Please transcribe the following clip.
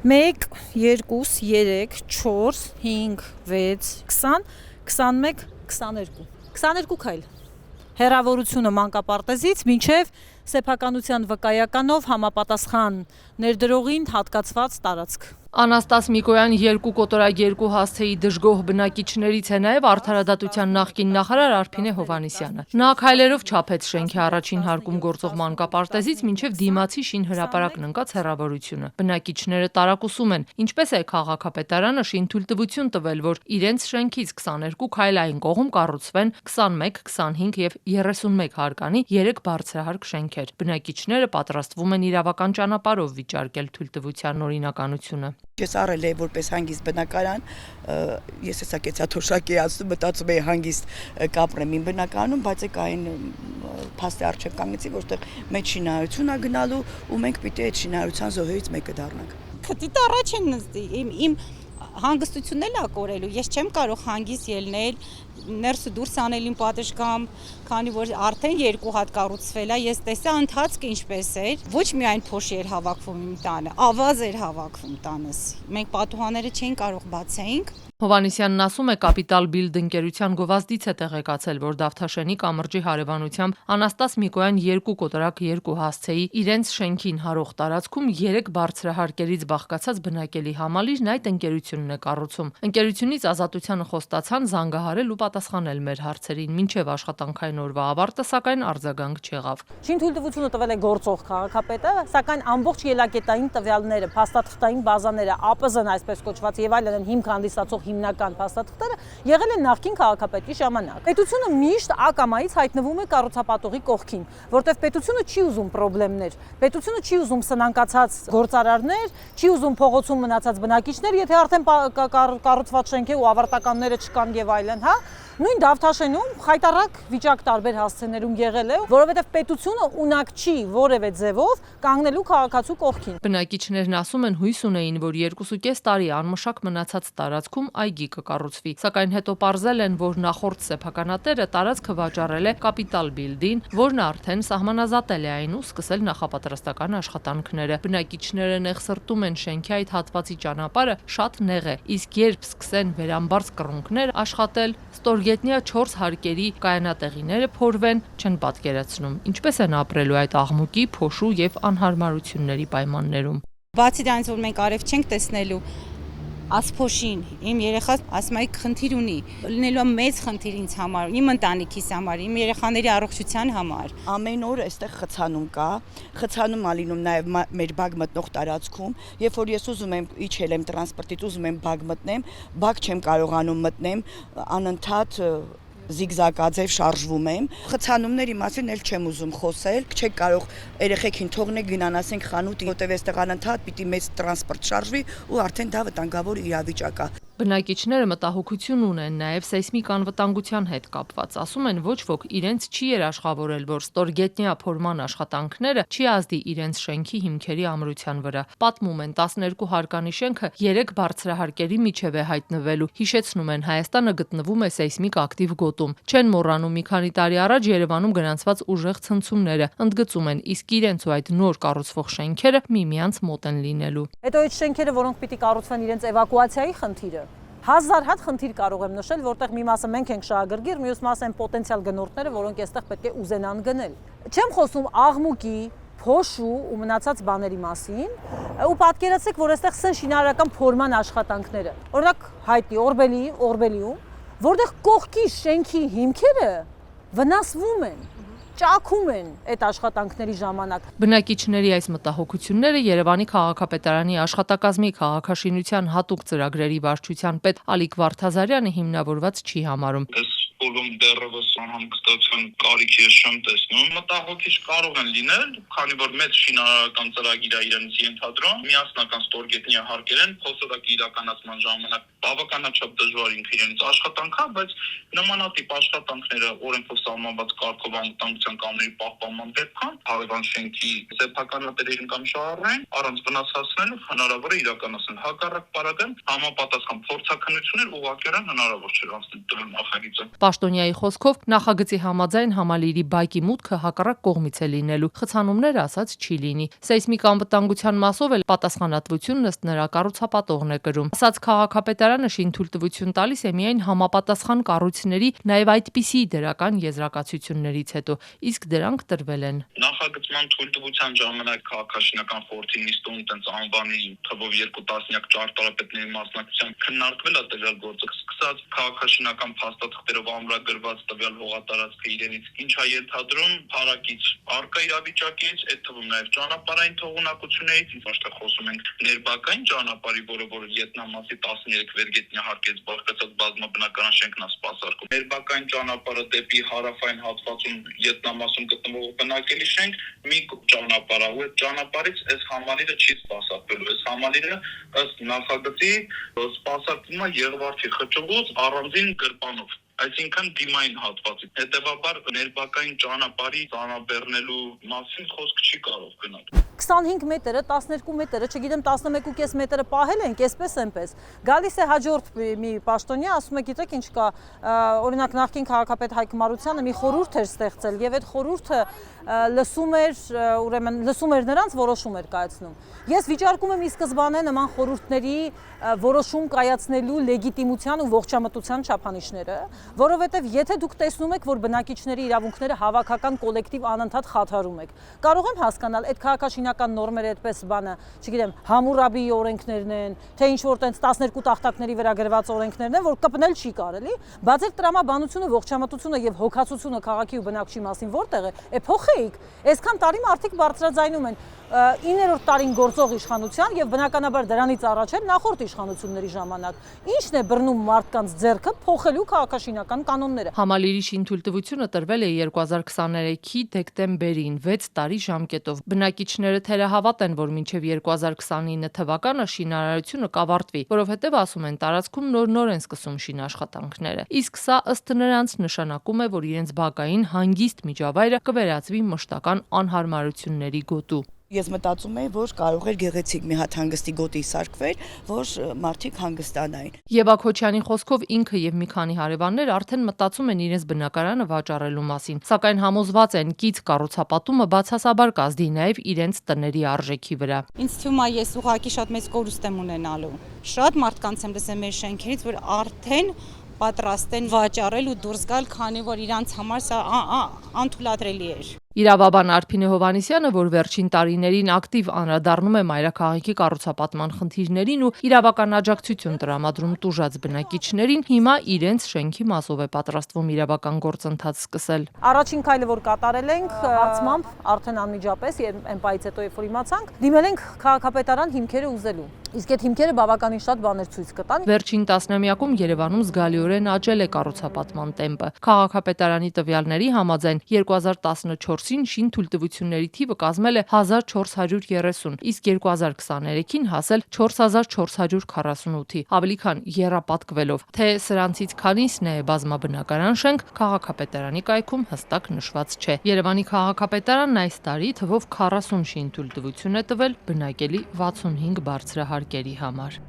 1, 2, 3, 4, 5, 6, 20, 21, 22 22 քայլ հեռավորությունը մանկապարտեզից մինչև սեփականության վկայականով համապատասխան ներդրողին հատկացված տարածք Անաստաս Միկոյան 2 կոտորակ 2 հասցեի դժգոհ բնակիչներից է նաև արդարադատության նախկին նախարար Արփինե Հովհաննիսյանը։ Նա քայլերով չափեց շենքի առաջին հարկում գործող մանկապարտեզից մինչև դիմացի շինհրապարակն ընկած հեռավորությունը։ Բնակիչները տարակուսում են, ինչպես է քաղաքապետարանը շինթույլտվություն տվել, որ իրենց շենքից 22 քայլ այն կողմ կառուցվեն 21, 25 եւ 31 հարկանի 3 բարձրահարկ շենքեր։ Բնակիչները պատրաստվում են իրավական ճանապարհով վիճարկել թույլտվության օրինականությունը։ Ես առել եմ որպես հանգիստ բնակարան, ես հեսա կեցաթոշակ էի ասում, մտածում էի հանգիստ կապրեմ իմ բնակարանում, բայց այն փաստի առջև կանգնեցի, որտեղ մեծ շինարարություն է գնալու ու մենք պիտի այդ շինարարության զոհերից մեկը դառնանք։ Քթիտ առաջ են նստի, իմ հանգստությունն էլ է կորելու, ես չեմ կարող հանգիստ ելնել, ներսը դուրս անել իմ պատշգամբ, քանի որ արդեն 2 հատ կառուցվել է, ես տեսա ընթացքը ինչպես էր, ոչ միայն փոշի էր հավաքվում իմ տանը, ավազ էր հավաքվում տանս, մենք պատուհանները չէինք կարող բացեինք։ Հովհաննիսյանն ասում է Capital Build ընկերության գովազդից է տեղեկացել, որ Դավթաշենի կամրջի հարևանությամբ Անաստաս Միկոյան 2 կոտորակ 2 հասցեի իրենց շենքին հարող տարածքում 3 բարձրահարկերից բաղկացած բնակելի համալիրն այդ ընկերությունն է կառուցում։ Ընկերությունից ազատությանը խոստացան զանգահարել ու պատասխանել մեր հարցերին, մինչև աշխատանքային օրվա ավարտը, սակայն արձագանք չեղավ։ Շինթույլտվությունը տվել է գործող քաղաքապետը, սակայն ամբողջ ելակետային տվյալները, փաստաթղթային բազաները, ԱՊԶ-ն այսպես կոչված եւ այլն հիմք հանդիսացող հիմնական փաստաթղթերը եղել են նախկին քաղաքապետի ժամանակ։ Պետությունը միշտ ակամայից հայտնվում է կառուցապատողի կողքին, որտեղ պետությունը չի ուզում խնդիրներ, պետությունը չի ուզում սնանկացած գործարարներ, չի ուզում փողոցում մնացած բնակիչներ, եթե արդեն կառուցված շենք է ու ավարտականները չկան եւ այլն, հա։ Նույն Դավթաշենում խայտառակ վիճակ տարբեր հասցեներում եղել է, որովհետև պետությունը ունակ չի որևէ ձևով կանգնելու քաղաքացու կողքին։ Բնակիչներն ասում են հույս ունեին, որ 2.5 տարի անմշակ մնացած տարածքում այգի կկառուցվի, սակայն հետո պարզել են, որ նախորդ սեփականատերը տարածքը վաճառել է Capital Build-ին, որն արդեն սահմանազատել է այն ու սկսել նախապատրաստական աշխատանքները։ Բնակիչները նեղսրտում են շենքի այդ հատվածի ճանապարհը շատ նեղ է, իսկ երբ սկսեն վերամբարձ կռունկներ աշխատել, ստորգետնյա 4 հարկերի կայանատեղիները փորվեն, չեն պատկերացնում, ինչպես են ապրելու այդ աղմուկի, փոշու եւ անհարմարությունների պայմաններում։ Բացի դրանից, որ մենք արև չենք տեսնելու ասփոշին, իմ երեխան ասմայի խնդիր ունի, լինելու մեծ խնդիր ինձ համար, իմ ընտանիքիս համար, իմ երեխաների առողջության համար։ Ամեն օր այստեղ խցանում կա, խցանում ա լինում նաև մեր բակ մտնող տարածքում, երբ որ ես ուզում եմ իջել եմ տրանսպորտից, ուզում եմ բակ մտնեմ, բակ չեմ կարողանում մտնեմ, անընդհատ զիգզագաձև շարժվում եմ։ Խցանումների մասին էլ չեմ ուզում խոսել, չեք կարող երեխեքին թողնեք գնան, ասենք խանութ, որտեղ այստեղ անընդհատ պիտի մեծ տրանսպորտ շարժվի ու արդեն դա վտանգավոր իրավիճակ է։ Բնակիչները մտահոգություն ունեն նաև սեյսմիկ անվտանգության հետ կապված, ասում են ոչ ոք իրենց չի երաշխավորել, որ ստորգետնյա փորման աշխատանքները չի ազդի իրենց շենքի հիմքերի ամրության վրա։ Պատմում են 12 հարկանի շենքը 3 բարձրահարկերի միջև է հայտնվելու, հիշեցնում են Հայաստանը գտնվում է սեյսմիկ ակտիվ գոտում, չեն մոռանում մի քանի տարի առաջ Երևանում գրանցված ուժեղ ցնցումները, ընդգծում են, իսկ իրենց ու այդ նոր կառուցվող շենքերը միմյանց մոտ են լինելու։ Հետո այդ շենքերը, որոնք պիտի կառուցվեն, իրենց էվակուացիայի խնդիրը 1000 հատ խնդիր կարող եմ նշել, որտեղ մի մասը մենք ենք շահագրգիռ, մյուս մասը են պոտենցիալ գնորդները, որոնք այստեղ պետք է ուզենան գնել։ Չեմ խոսում աղմուկի, փոշու ու մնացած բաների մասին, ու պատկերացրեք, որ այստեղ սեն շինարարական փորման աշխատանքները։ Օրինակ հայտի Օրբելիում, որտեղ կողքի շենքի հիմքերը վնասվում են, ճաքում են այդ աշխատանքների ժամանակ։ Բնակիչների այս մտահոգությունները Երևանի քաղաքապետարանի աշխատակազմի քաղաքաշինության հատուկ ծրագրերի վարչության պետ Ալիկ Վարդազարյանը հիմնավորված չի համարում։ Բոլում դեռևս անհանգստության կարիքի ես չեմ տեսնում։ Մտահոգիչ կարող են լինել, քանի որ մեծ շինարարական ծրագիր է իրենց ենթադրում, միասնական ստորգետնյա հարկեր են, փոստովակի իրականացման ժամանակ բավականաչափ դժվար ինքը իրենց աշխատանքա, բայց նմանատիպ աշխատանքները օրենքով սահմանված կարգով անվտանգության կանոնների պահպանման դեպքում հարևան շենքի սեփականատերերին կամ շահառներին առանց վնաս հասցնելու հնարավոր է իրականացնել։ Հակառակ պարագայում համապատասխան փորձաքննություններ ուղղակիորեն հնարավոր չէ անցնել դրան նախագիծը։ Պաշտոնյայի խոսքով նախագծի համաձայն համալիրի բակի մուտքը հակառակ կողմից է լինելու, խցանումներ ասած չի լինի։ Սեյսմիկ անվտանգության մասով էլ պատասխանատվությունն ըստ նրա կառուցապատողն է կրում։ Ասաց քաղաքապետարանը շինթույլտվություն տալիս է միայն համապատասխան կառույցների, նաև այդպիսի դրական եզրակացություններից հետո, իսկ դրանք տրվել են։ Նախագծման թույլտվության ժամանակ քաղաքաշինական խորհրդի նիստում տենց անվանի թվով 2 տասնյակ ճարտարապետների մասնակցությամբ քննարկվել է տվյալ գործը, սկսած քաղաքաշինական փաստաթղթերով ամրագրված տվյալ հողատարածքը իրենից ինչ է ենթադրում հարակից արկա իրավիճակից, այդ թվում նաև ճանապարհային թողունակություններից, ինչպես խոսում ենք ներբակային ճանապարհի, որը Վիետնամացի 13 վերգետնյա հարկեց բաղկացած բազմաբնակարան շենքն է սպասարկում։ Ներբակային ճանապարհը դեպի հարավային հատվածում Վիետնամասում գտնվող բնակելի շենք մի ճանապարհ է, ու այդ ճանապարհից այս համալիրը չի սպասարկվելու։ Այս համալիրը ըստ նախագծի սպասարկվում է Եղվարդի խճուղուց առանձին գրպանով, այսինքն դիմային հատվածի։ Հետևաբար ներբակային ճանապարհի ծանրաբեռնելու մասին խոսք չի կարող գնալ։ 25 մետրը, 12 մետրը, չգիտեմ 11.5 մետրը պահել ենք, այսպես այնպես։ Գալիս է հաջորդ մի պաշտոնյա, ասում է, գիտեք ինչ կա, օրինակ նախկին քաղաքապետ Հայկ Մարությանը մի խորհուրդ էր ստեղծել, եւ այդ խորհուրդը լսում էր նրանց, որոշում էր կայացնում։ Ես վիճարկում եմ ի սկզբանե նման խորհուրդների որոշում կայացնելու լեգիտիմության ու ողջամտության չափանիշները, որովհետև եթե դուք տեսնում եք, որ բնակիչների իրավունքները հավաքական կոլեկտիվ անընդհատ խաթարում եք, կարող եմ հասկանալ, այդ քաղաքաշինական նորմերը այդպես բանը, չգիտեմ, Համուրաբիի օրենքներն են, թե ինչ որ տենց 12 տախտակների վրա գրված օրենքներն են, որ կպնել չի կարելի, բայց այդ տրամաբանությունը, ողջամտությունը եւ հոգացությունը քաղաքի ու բնակչի մասին որտեղ է, փոխեիք, այսքան տարի մարդիկ բարձրաձայնում են 9-րդ տարին գործող իշխանության եւ բնականաբար դրանից առաջ էլ նախորդ իշխանությունների ժամանակ։ Ինչն է բռնում մարդկանց ձեռքը փոխելու քաղաքաշինական կանոնները։ Համալիրի շինթույլտվությունը տրվել է 2023-ի դեկտեմբերին 6 տարի ժամկետով։ Բնակիչները թերահավատ են, որ մինչև 2029 թվականը շինարարությունը կավարտվի, որովհետև ասում են տարածքում նոր են սկսում շինաշխատանքները։ Իսկ սա ըստ նրանց նշանակում է, որ իրենց բակային հանգիստ միջավայրը կվերածվի մշտական անհարմարությունների գոտու։ Ես մտածում եմ, որ կարող էր գեղեցիկ մի հատ հանգստի գոտի սարքվել, որ մարդիկ հանգստանային։ Եվա Քոչյանի խոսքով ինքը եւ մի քանի հարևաններ արդեն մտածում են իրենց բնակարանը վաճառելու մասին, սակայն համոզված են կից կառուցապատումը բացասաբար կազդի նաեւ իրենց տների արժեքի վրա։ Ինձ թվում է, ես ուղղակի շատ մեծ կորուստ եմ ունենալու։ Շատ մարդկանց եմ լսել մեր շենքերից, որ արդեն պատրաստ են վաճառել ու դուրս գալ, քանի որ իրանց համար սա անթույլատրելի էր։ Իրավաբան Արփինե Հովհաննիսյանը, որ վերջին տարիներին ակտիվ անդրադառնում է մայրաքաղաքի կառուցապատման խնդիրներին ու իրավական աջակցություն տրամադրում տուժած բնակիչներին, հիմա իրենց շենքի մասով է պատրաստվում իրավական գործընթաց սկսել։ Առաջին քայլը, որ կատարել ենք, հարցմամբ արդեն անմիջապես էմպայից հետո երբ որ իմացանք, դիմել ենք քաղաքապետարան հիմքերը ուզելու։ Իսկ այդ հիմքերը բավականին շատ բաներ ցույց կտան։ Վերջին տասնամյակում Երևանում զգալիորեն աճել է կառուցապատման տեմպը։ Քաղաքապետարանի տվյալների համաձայն 2014-ին շինթույլտվությունների թիվը կազմել է 1430, իսկ 2023-ին հասել 4448-ի, ավելի քան եռապատկվելով։ Թե սրանցից քանիսն է բազմաբնակարան շենք, քաղաքապետարանի կայքում հստակ նշված չէ։ Երևանի քաղաքապետարանն այս տարի թվով 40 շինթույլտվություն է տվել բնակելի 65 բարձրահարկերի համար։